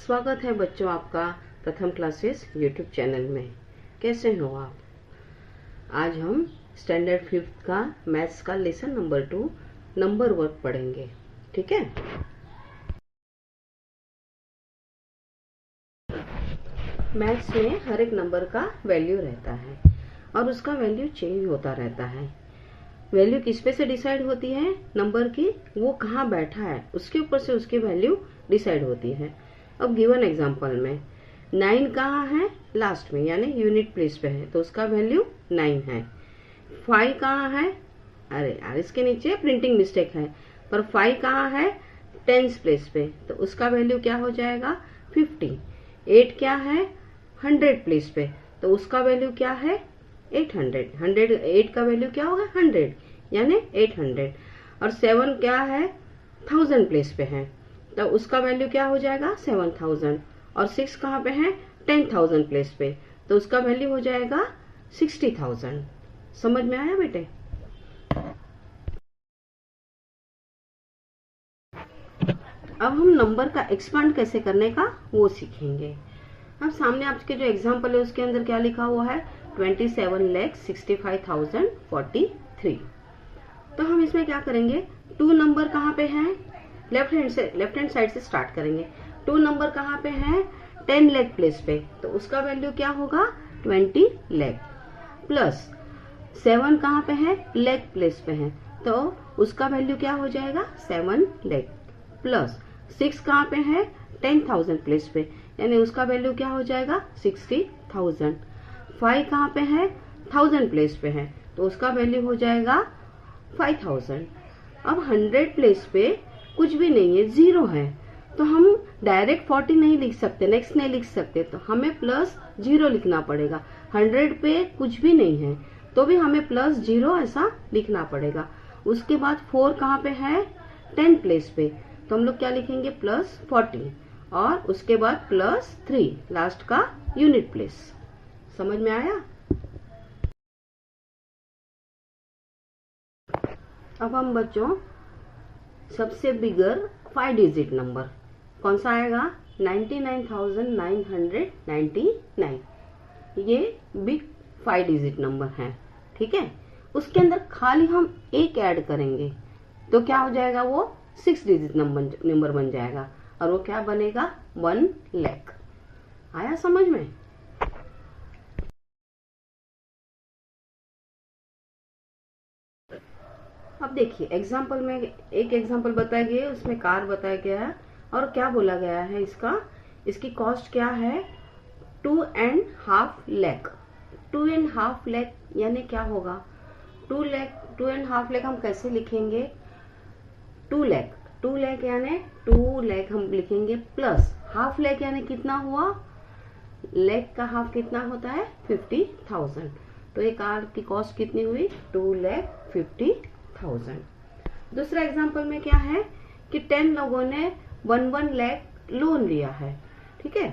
स्वागत है बच्चों आपका प्रथम क्लासेस यूट्यूब चैनल में। कैसे हो आप? आज हम स्टैंडर्ड 5th का मैथ्स का लेसन नंबर 2 नंबर वर्क पढ़ेंगे। ठीक है। मैथ्स में हर एक नंबर का वैल्यू रहता है और उसका वैल्यू चेंज होता रहता है। वैल्यू किस पे से डिसाइड होती है? नंबर की वो कहाँ बैठा है उसके ऊपर से उसकी वैल्यू डिसाइड होती है। अब गिवन एग्जांपल में 9 कहाँ है? लास्ट में, यानी यूनिट प्लेस पे है तो उसका वैल्यू 9 है। 5 कहाँ है? अरे यार, इसके नीचे प्रिंटिंग मिस्टेक है, पर 5 कहाँ है? 10th प्लेस पे तो उसका वैल्यू क्या हो जाएगा? 50। 8 क्या है? 100 प्लेस पे तो उसका वैल्यू क्या है? 800। 8 का वैल्यू क्या होगा? 100, यानी 800। और 7 क्या है? 1000 प्लेस पे है तो उसका वैल्यू क्या हो जाएगा? 7000। और 6 कहाँ पे है? 10,000 प्लेस पे तो उसका वैल्यू हो जाएगा 60,000। समझ में आया बेटे? अब हम नंबर का एक्सपांड कैसे करने का वो सीखेंगे। अब सामने आपके जो एग्जाम्पल है उसके अंदर क्या लिखा हुआ है? 27,65,043। तो हम इसमें क्या करेंगे? 2 नंबर कहाँ पे हैं? लेफ्ट हैंड साइड से स्टार्ट करेंगे। 2 नंबर कहाँ पे हैं? 10 लाख प्लेस पे तो उसका वैल्यू क्या होगा? 20 लाख। प्लस 7 कहाँ पे है? लाख प्लेस पे है तो उसका वैल्यू क्या हो जाएगा? 7 लाख। प्लस 6 कहाँ पे है? 10,000 प्लेस पे यानी उसका वैल्यू क्या हो जाएगा? 60,000। 5 कहाँ पे है? 1000 प्लेस पे है तो उसका वैल्यू हो जाएगा 5000। अब 100 प्लेस पे कुछ भी नहीं है, 0 है तो हम डायरेक्ट 40 नहीं लिख सकते, नेक्स्ट नहीं लिख सकते तो हमें प्लस 0 लिखना पड़ेगा। 100 पे कुछ भी नहीं है तो भी हमें प्लस 0 ऐसा लिखना पड़ेगा। उसके बाद 4 कहाँ पे है? 10 प्लेस पे तो हम लोग क्या लिखेंगे? प्लस 40। और उसके बाद प्लस 3 लास्ट का यूनिट प्लेस। समझ में आया? अब हम बच्चों सबसे बिगर 5 डिजिट नंबर कौन सा आएगा? 99,999। ये बिग 5 डिजिट नंबर है। ठीक है। उसके अंदर खाली हम एक ऐड करेंगे तो क्या हो जाएगा? वो 6 डिजिट नंबर बन जाएगा और वो क्या बनेगा? 1 लाख। आया समझ में? अब देखिए एग्जाम्पल में एक एग्जाम्पल बताया गया है, उसमें कार बताया गया है और क्या बोला गया है इसकी कॉस्ट क्या है? 2.5 लाख। 2.5 लाख यानी क्या होगा? 2.5 लाख हम कैसे लिखेंगे? 2 लाख यानी 2 लाख हम लिखेंगे प्लस हाफ लाख यानी कितना हुआ? लाख का हाफ कितना होता है? 50,000। तो एक कार की कॉस्ट कितनी हुई? 2,50,000। दूसरा एग्जांपल में क्या है कि 10 लोगों ने 1 लाख लोन लिया है। ठीक है।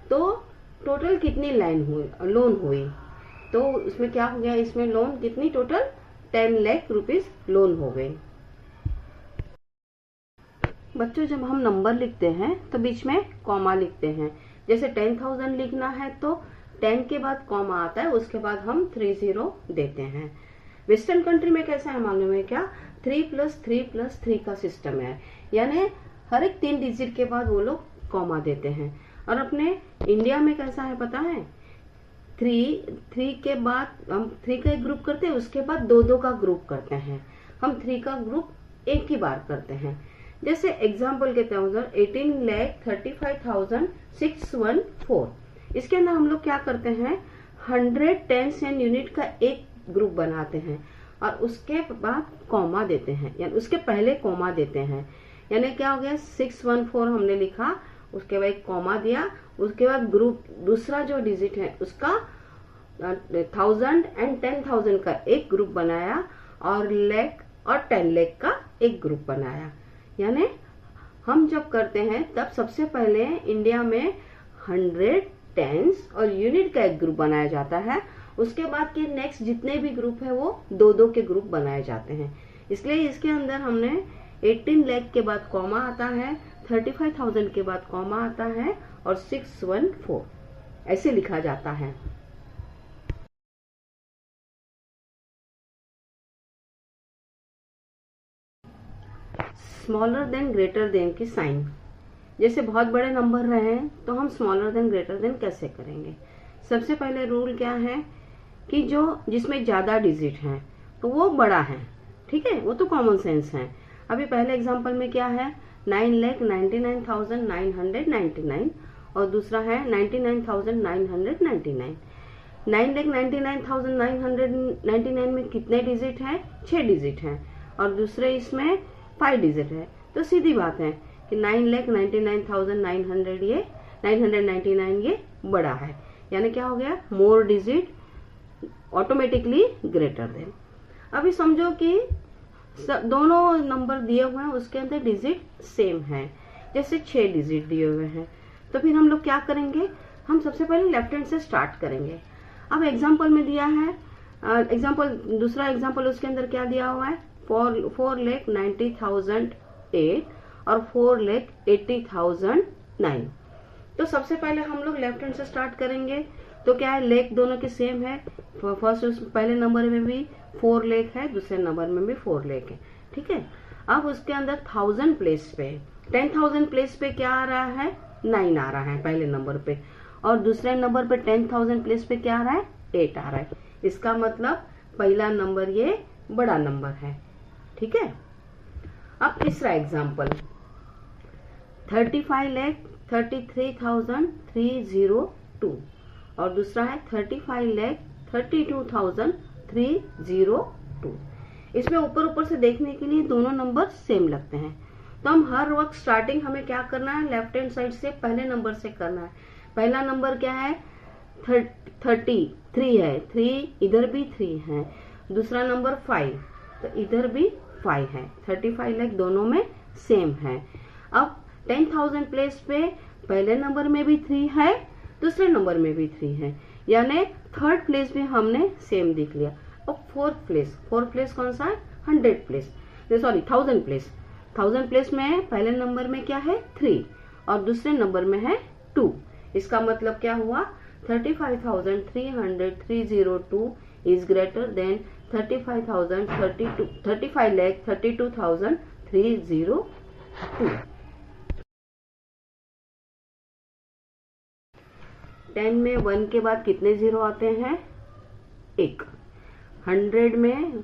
तो टोटल कितनी लोन हुई? तो उसमें क्या हो गया? इसमें लोन कितनी? टोटल 10 लाख रुपीज लोन हो गए। बच्चों जब हम नंबर लिखते हैं तो बीच में कॉमा लिखते हैं। जैसे 10,000 लिखना है तो 10 के बाद कॉमा आता है, उसके बाद हम 30 देते हैं। वेस्टर्न कंट्री में कैसा है मालूम है क्या? 3+3+3 का सिस्टम है, यानी हर एक 3 डिजिट के बाद वो लोग कॉमा देते हैं। और अपने इंडिया में कैसा है पता है? 3 के बाद हम 3 का एक ग्रुप करते हैं, उसके बाद 2 का ग्रुप करते हैं। हम 3 का ग्रुप एक ही बार करते हैं। जैसे एग्जाम्पल के तौर पर 18,35,614। इसके अंदर हम लोग क्या करते हैं? 100 टेंस एंड यूनिट का एक ग्रुप बनाते हैं और उसके बाद कॉमा देते हैं, यानी उसके पहले कॉमा देते हैं। यानी क्या हो गया? 614 हमने लिखा, उसके बाद एक कॉमा दिया, उसके बाद ग्रुप दूसरा जो डिजिट है उसका 1000 एंड 10,000 का एक ग्रुप बनाया और लाख और 10 लाख का एक ग्रुप बनाया। यानी हम जब करते हैं तब सबसे पहले इंडिया में 100 टेंस और यूनिट का एक ग्रुप बनाया जाता है। उसके बाद के नेक्स्ट जितने भी ग्रुप है वो 2 के ग्रुप बनाए जाते हैं। इसलिए इसके अंदर हमने 18 लाख के बाद कॉमा आता है, 35,000 के बाद कॉमा आता है और 614 ऐसे लिखा जाता है। स्मॉलर देन ग्रेटर देन की साइन, जैसे बहुत बड़े नंबर रहे तो हम स्मॉलर देन ग्रेटर देन कैसे करेंगे। सबसे पहले रूल क्या है कि जो जिसमें ज्यादा डिजिट हैं तो वो बड़ा है, ठीक है, वो तो कॉमन सेंस है। अभी पहले एग्जांपल में क्या है, 9,99,999 और दूसरा है 99,999। 9,99,999 में कितने डिजिट हैं, 6 डिजिट हैं और दूसरे इसमें 5 डिजिट है। तो सीधी बात है कि 9,99,900 ये 999 ये बड़ा है, यानी क्या हो गया, मोर डिजिट ऑटोमेटिकली ग्रेटर देन। अभी समझो कि दोनों नंबर दिए हुए हैं उसके अंदर डिजिट सेम है, जैसे 6 डिजिट दिए हुए हैं, तो फिर हम लोग क्या करेंगे, हम सबसे पहले लेफ्ट हैंड से स्टार्ट करेंगे। अब एग्जांपल में दिया है, दूसरा एग्जांपल उसके अंदर क्या दिया हुआ है, 4,90,008 और 4,80,009। तो सबसे पहले हम लोग लेफ्ट हैंड से स्टार्ट करेंगे। तो क्या है, लेख दोनों के सेम है, फर्स्ट पहले नंबर में भी 4 लेख है, दूसरे नंबर में भी 4 लेख है, ठीक है। अब उसके अंदर 1000 प्लेस पे 10,000 प्लेस पे क्या आ रहा है, 9 आ रहा है पहले नंबर पे, और दूसरे नंबर पे 10,000 प्लेस पे क्या आ रहा है, 8 आ रहा है। इसका मतलब पहला नंबर ये बड़ा नंबर है, ठीक है। अब तीसरा एग्जाम्पल, 35,33,302 और दूसरा है 35,32,302। इसमें ऊपर ऊपर से देखने के लिए दोनों नंबर सेम लगते हैं, तो हम हर वक्त स्टार्टिंग हमें क्या करना है, लेफ्ट हैंड साइड से पहले नंबर से करना है। पहला नंबर क्या है, 33 है, 3 इधर भी 3 है, दूसरा नंबर 5 तो इधर भी 5 है, 35 लाख दोनों में सेम है। अब 10,000 प्लेस पे पहले नंबर में भी 3 है, दूसरे नंबर में भी 3 है, यानी थर्ड प्लेस भी हमने सेम देख लिया। अब फोर्थ प्लेस कौन सा है, 100 प्लेस, सॉरी 1000 प्लेस। 1000 प्लेस में पहले नंबर में क्या है, 3 और दूसरे नंबर में है 2। इसका मतलब क्या हुआ, 35,302 इज ग्रेटर देन 35,32,302। 10 में 1 के बाद कितने जीरो आते हैं, 1। 100 में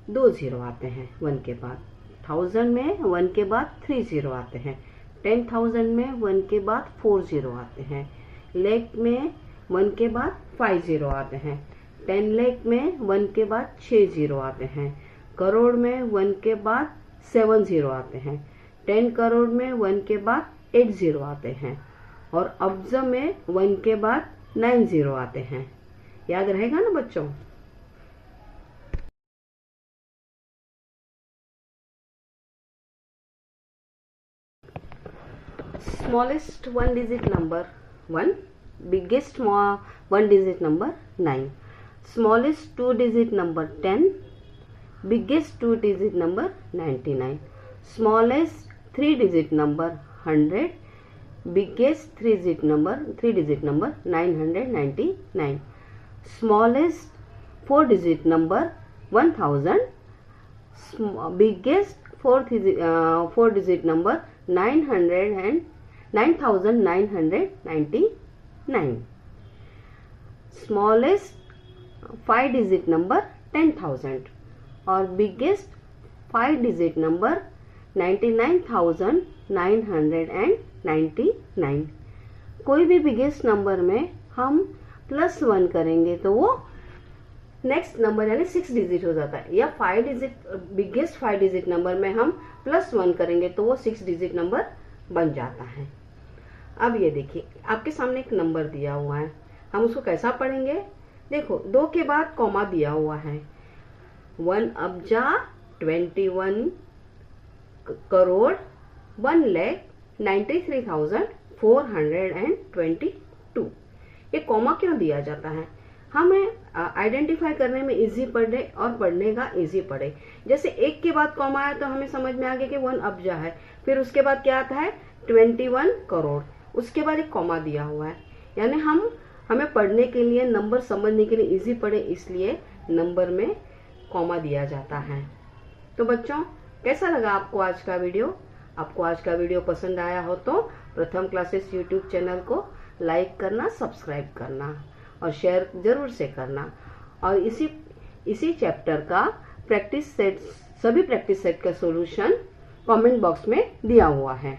2 जीरो आते हैं 1 के बाद। 1000 में 1 के बाद 3 जीरो आते हैं। 10,000 में 1 के बाद 4 जीरो आते हैं। लाख में 1 के बाद 5 जीरो आते हैं। 10 लाख में 1 के बाद 6 जीरो आते हैं। करोड़ में 1 के बाद 7 जीरो आते हैं। 10 करोड़ में 1 के बाद 8 जीरो आते हैं और अब्ज में 1 के बाद 9 जीरो आते हैं। याद रहेगा ना बच्चों। Smallest 1 digit number 1, biggest 1 digit number 9, smallest 2 digit number 10, biggest 2 digit number 99, smallest 3 digit number 100, biggest 3 digit number 999, smallest 4 digit number 1000, biggest 4 digit number 9,999, smallest 5 digit number 10,000 और बिगेस्ट 5 डिजिट नंबर 99,999। कोई भी biggest number में हम +1 करेंगे तो वो next number यानी 6 digit हो जाता है, या 5 डिजिट बिगेस्ट 5 डिजिट नंबर में हम +1 करेंगे तो वो 6 डिजिट नंबर बन जाता है। अब ये देखिए आपके सामने एक नंबर दिया हुआ है, हम उसको कैसा पढ़ेंगे। देखो 2 के बाद कॉमा दिया हुआ है, 1 अब्जा 21 करोड़ 1,93,422। ये कॉमा क्यों दिया जाता है, हमें आइडेंटिफाई करने में इजी पड़े और पढ़ने का इजी पड़े। जैसे 1 के बाद कॉमा है तो हमें समझ में आ गया कि 1 अब्जा है, फिर उसके बाद क्या आता है 21 करोड़, उसके बाद एक कॉमा दिया हुआ है, यानी हमें पढ़ने के लिए, नंबर समझने के लिए इजी पड़े, इसलिए नंबर में कॉमा दिया जाता है। तो बच्चों, कैसा लगा आपको आज का वीडियो? आपको आज का वीडियो पसंद आया हो तो प्रथम क्लासेस यूट्यूब चैनल को लाइक करना, सब्सक्राइब करना और शेयर जरूर से करना। और इसी चैप्टर का प्रैक्टिस सेट, सभी प्रैक्टिस सेट का सॉल्यूशन कमेंट बॉक्स में दिया हुआ है।